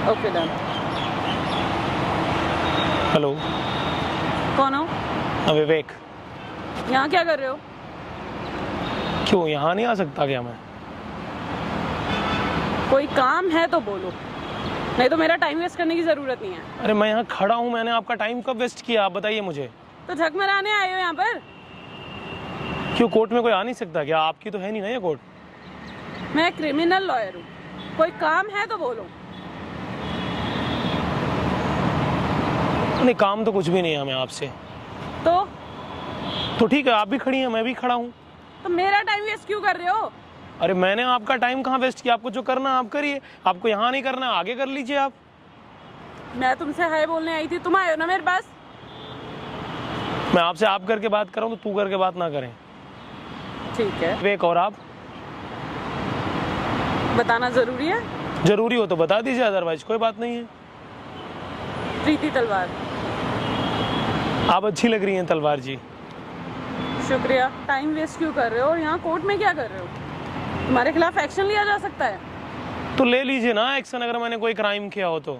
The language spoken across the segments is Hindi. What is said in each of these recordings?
Okay done. हेलो, कौन हो? विवेक। यहाँ क्या कर रहे हो? क्यों, यहाँ नहीं आ सकता क्या मैं? कोई काम है तो बोलो, नहीं तो मेरा टाइम वेस्ट करने की जरूरत नहीं है। अरे मैं यहाँ खड़ा हूँ, मैंने आपका टाइम कब वेस्ट किया, आप बताइए मुझे। तो झक मराने आए हो यहाँ पर? क्यों, कोर्ट में कोई आ नहीं सकता क्या? आपकी तो है नहीं ना ये कोर्ट। मैं क्रिमिनल लॉयर हूँ, कोई काम है तो बोलो। नहीं, काम तो कुछ भी नहीं है हमें आपसे। तो ठीक है, आप भी खड़ी हैं, मैं भी खड़ा हूँ। तो मेरा टाइम वेस्ट क्यों कर रहे हो? अरे मैंने आपका टाइम कहाँ वेस्ट किया? आपको जो करना है आप करिए, आपको यहाँ नहीं करना आगे कर लीजिए आप। मैं तुमसे हाय बोलने आई थी, तुम आए हो ना मेरे पास। मैं आपसे आप करके बात कर रहा हूँ तो तू करके बात ना करें। ठीक है, विवेक। और आप? बताना जरूरी है? जरूरी हो तो बता दीजिए, अदरवाइज कोई बात नहीं है। प्रीति तलवार। आप अच्छी लग रही हैं तलवार जी। शुक्रिया। टाइम वेस्ट क्यों कर रहे हो और यहाँ कोर्ट में क्या कर रहे हो? तुम्हारे खिलाफ एक्शन लिया जा सकता है। तो ले लीजिए ना एक्शन, अगर मैंने कोई क्राइम किया हो तो।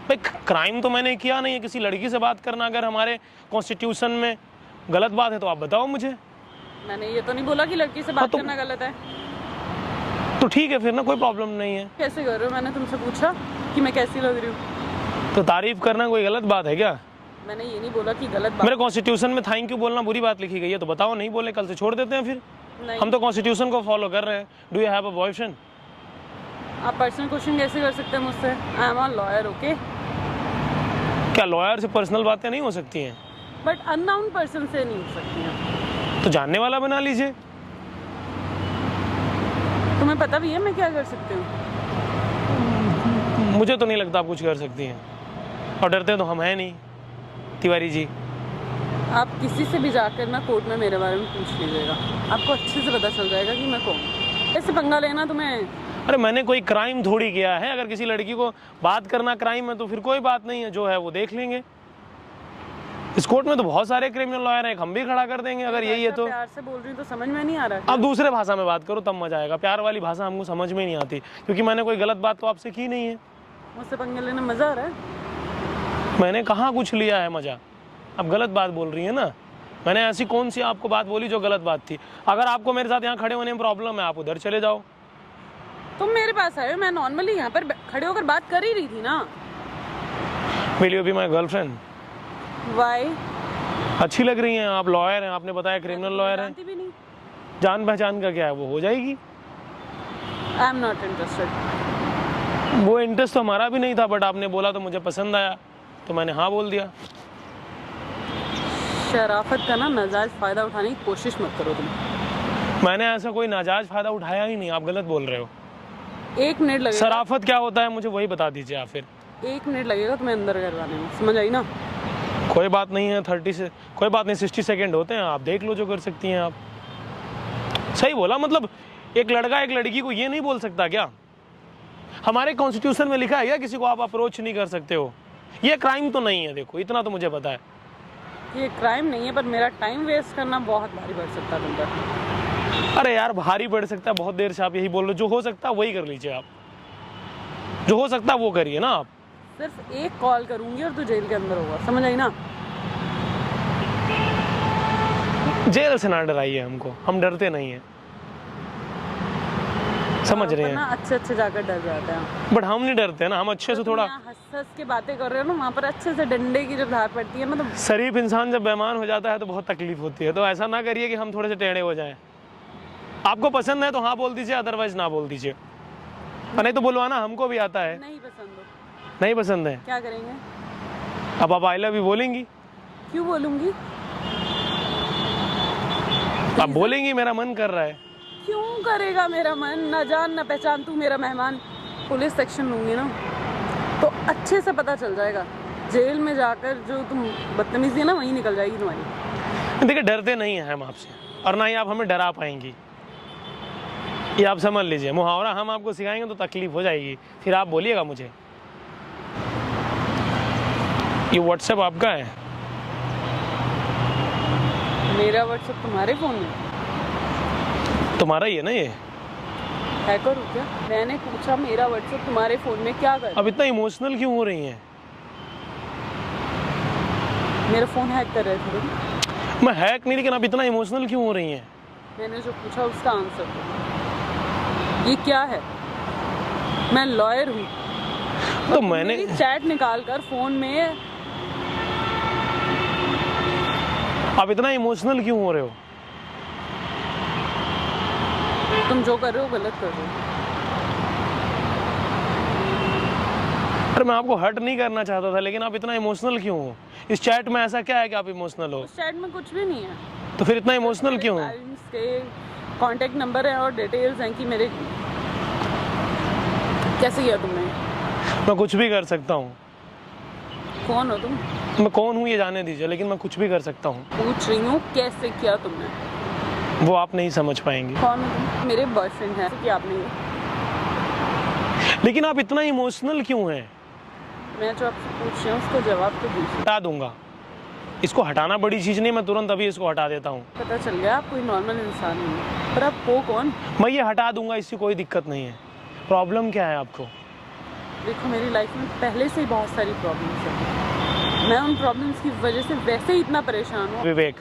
भाई क्राइम तो मैंने किया नहीं है। किसी लड़की से बात करना अगर हमारे कॉन्स्टिट्यूशन में गलत बात है तो आप बताओ मुझे। मैंने ये तो नहीं बोला कि लड़की से बात करना गलत है। तो ठीक है फिर ना, कोई प्रॉब्लम नहीं है। कैसे कर रहे हो? मैंने तुमसे पूछा कि मैं कैसी लग रही हूँ। तो तारीफ करना कोई गलत बात है क्या? मैंने ये नहीं बोला कि गलत बात। मेरे कॉन्स्टिट्यूशन में थैंक यू बोलना बुरी बात लिखी गई है, तो बताओ नहीं बोले, कल से छोड़ देते हैं फिर। नहीं। हम तो कॉन्स्टिट्यूशन को फॉलो कर रहे हैं। Do you have a boyfriend? आप पर्सनल क्वेश्चन कैसे कर सकते हैं मुझसे? I am a lawyer, okay? क्या लॉयर से पर्सनल बातें नहीं हो सकती हैं? बट अननोन पर्सन से नहीं हो सकती हैं। तो जानने वाला बना लीजिए। तुम्हें पता भी है मैं क्या कर सकती हूँ? मुझे तो नहीं लगता आप कुछ कर सकती हैं, और डरते तो हम हैं नहीं तिवारी जी। आप किसी से भी जाकर ना कोर्ट में मेरे बारे में पूछ लीजिएगा, आपको अच्छे से पता चल जाएगा कि मैं कौन। ऐसे पंगा लेना तुम्हें। अरे मैंने कोई क्राइम थोड़ी किया है। अगर किसी लड़की को बात करना क्राइम है तो फिर कोई बात नहीं है, जो है वो देख लेंगे। इस कोर्ट में तो बहुत सारे क्रिमिनल लॉयर हैं, हम भी खड़ा कर देंगे अगर यही है तो। प्यार से बोल रही हूँ तो समझ में नहीं आ रहा। आप दूसरे भाषा में बात करो तब मजा आएगा। प्यार वाली भाषा हमको समझ में नहीं आती, क्योंकि मैंने कोई गलत बात तो आपसे की नहीं है। मुझसे पंगे लेने मजा आ रहा है? मैंने कहाँ कुछ लिया है मजा? आप गलत बात बोल रही है ना। मैंने ऐसी कौन सी आपको बात बोली जो गलत बात थी? अगर आपको मेरे साथ यहाँ खड़े होने में प्रॉब्लम है, आप उधर चले जाओ। तुम मेरे पास आए हो, मैं नॉर्मली यहाँ पर खड़े होकर बात कर ही रही थी ना। Will you be my girlfriend? Why? अच्छी लग रही हैं आप, लॉयर हैं, आपने बताया क्रिमिनल लॉयर हैं। जानती भी नहीं। जान पहचान का क्या है, वो हो जाएगी। I am not interested. वो इंटरेस्ट तो हमारा भी नहीं था, बट आपने बोला तो मुझे पसंद आया, तो मैंने हाँ बोल दिया। शराफत का ना नाजायज फायदा उठाने की कोशिश मत करो तुम। मैंने ऐसा कोई नाजायज फायदा उठाया ही नहीं, आप गलत बोल रहे हो। 1 मिनट लगेगा। शराफत क्या होता है मुझे वही बता दीजिए आप फिर। 1 मिनट लगेगा तुम्हें अंदर करवाने में, समझ आई ना? कोई बात नहीं है, 30 से कोई बात नहीं, 60 सेकेंड होते हैं, आप देख लो जो कर सकती हैं आप। सही बोला, मतलब एक लड़का एक लड़की को ये नहीं बोल सकता क्या? हमारे कॉन्स्टिट्यूशन में लिखा है क्या किसी को आप अप्रोच नहीं कर सकते हो? ये क्राइम तो नहीं है, देखो इतना तो मुझे पता है। ये क्राइम नहीं है, पर मेरा टाइम वेस्ट करना बहुत भारी पड़ सकता है तुम पर। अरे यार भारी पड़ सकता है, बहुत देर से आप यही बोल रहे हो। जो हो सकता है वही कर लीजिए आप, जो हो सकता है वो करिए ना आप। सिर्फ एक कॉल करूंगी और तू जेल के अंदर होगा, समझ आई ना? जेल से ना डराइए हमको, हम डरते नहीं हैं, समझ रहे हैं। अच्छे अच्छे जाकर डर जाते हैं, बट हम नहीं डरते ना, हम अच्छे से थोड़ा हंस हंस के बातें कर रहे हो ना, वहाँ पर अच्छे से डंडे की जब धार पड़ती है मतलब। शरीफ इंसान जब बेईमान हो जाता है तो बहुत तकलीफ होती है। तो ऐसा ना करिए कि हम थोड़े से टेढ़े हो जाएं। आपको पसंद है तो हाँ बोल दीजिए, अदरवाइज ना बोल दीजिए। नहीं तो बुलवाना हमको भी आता है। नहीं पसंद हो? नहीं पसंद है? क्या करेंगे? अब आप आई लव यू बोलेंगी? क्यों बोलूंगी? आप बोलेंगी मेरा मन कर रहा है। क्यों करेगा मेरा मन? ना जान ना पहचान, तू मेरा मेहमान। पुलिस सेक्शन लूंगी ना तो अच्छे से पता चल जाएगा। जेल में जाकर जो तुम बदतमीजी है ना वहीं निकल जाएगी तुम्हारी। देखिए डरते नहीं हैं हम आपसे, और ना ही आप हमें डरा पाएंगी, ये आप समझ लीजिए। मुहावरा हम आपको सिखाएंगे तो तकलीफ हो जाएगी, फिर आप बोलिएगा मुझे। ये व्हाट्सएप आपका है? मेरा व्हाट्सएप तुम्हारे फोन में? तुम्हारा ही है ना ये? हैकर हो क्या? मैंने पूछा मेरा व्हाट्सएप तुम्हारे फोन में क्या कर? अब इतना इमोशनल क्यों हो रही हैं? मेरा फोन हैक कर रहे थे। मैं हैक नहीं, लेकिन अब इतना इमोशनल क्यों हो रही हैं? मैंने जो पूछा उसका आंसर दो। ये क्या है? मैं लॉयर हूँ। तो मैंने चैट निकाल कर फोन में। अब इतना इमोशनल क्यों हो रहे हो? तुम जो कर रहे हो गलत कर रहे हो। अरे मैं आपको हर्ट नहीं करना चाहता था, लेकिन आप इतना इमोशनल क्यों हो? इस चैट में ऐसा क्या है कि आप इमोशनल हो? उस चैट में कुछ भी नहीं है। तो फिर इतना इमोशनल क्यों हो? पेरेंट्स के कांटेक्ट नंबर है और डिटेल्स हैं कि मेरे। कैसे किया तुमने? मैं कुछ भी कर सकता हूँ। कौन हो तुम? मैं कौन हूँ ये जाने दीजिए, लेकिन मैं कुछ भी कर सकता हूँ। पूछ रही हूँ कैसे किया तुमने? वो आप नहीं समझ पाएंगे। कौन हो तुम? मेरे बॉयफ्रेंड है कि आपने ये? लेकिन आप इतना इमोशनल क्यों हैं? मैं जो आपसे पूछ रही हूँ उसको जवाब तो दीजिए। हटा दूंगा। इसको हटाना बड़ी चीज़ नहीं, मैं तुरंत अभी इसको हटा देता हूँ। पता चल गया आप कोई नॉर्मल इंसान नहीं है, पर आप हो कौन? मैं ये हटा दूंगा, इससे कोई दिक्कत नहीं है। प्रॉब्लम क्या है आपको? देखो मेरी लाइफ में पहले से ही बहुत सारी प्रॉब्लम्स हैं। मैं उन प्रॉब्लम्स की वजह से वैसे ही इतना परेशान हूँ। विवेक,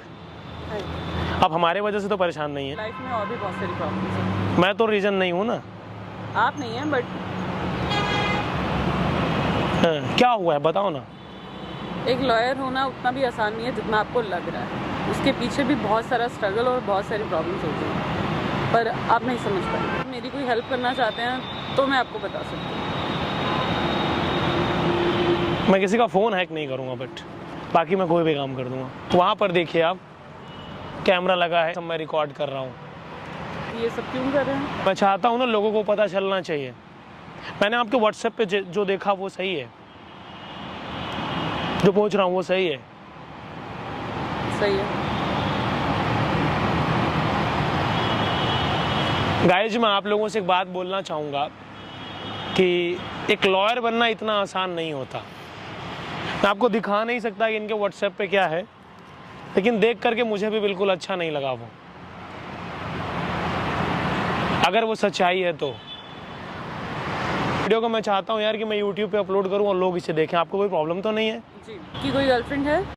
आप हमारे वजह से तो परेशान नहीं है। लाइफ में और भी बहुत सारी प्रॉब्लम्स हैं। मैं तो रीज़न नहीं हूँ ना। आप नहीं हैं, बट हाँ, क्या हुआ है बताओ ना। एक लॉयर होना उतना भी आसान नहीं है जितना आपको लग रहा है। उसके पीछे भी बहुत सारा स्ट्रगल और बहुत सारी प्रॉब्लम्स होती हैं, पर आप नहीं समझ पाए। मेरी कोई हेल्प करना चाहते हैं तो मैं आपको बता सकती हूँ। मैं किसी का फ़ोन हैक नहीं करूँगा, बट बाकी मैं कोई भी काम कर दूँगा। वहाँ पर देखिए आप, कैमरा लगा है, सब मैं रिकॉर्ड कर रहा हूँ। ये सब क्यों कर रहे हैं? मैं चाहता हूँ ना, लोगों को पता चलना चाहिए। मैंने आपके व्हाट्सएप पे जो देखा वो सही है, जो पहुँच रहा हूँ वो सही है। सही है। गाइज, मैं आप लोगों से एक बात बोलना चाहूँगा कि एक लॉयर बनना इतना आसान नहीं होता। मैं आपको दिखा नहीं सकता कि इनके व्हाट्सएप पे क्या है, लेकिन देख करके मुझे भी बिल्कुल अच्छा नहीं लगा वो। अगर वो सच्चाई है तो वीडियो को मैं चाहता हूँ यार कि मैं YouTube पे अपलोड करूँ और लोग इसे देखें। आपको कोई प्रॉब्लम तो नहीं है? जी। कि कोई गर्लफ्रेंड है?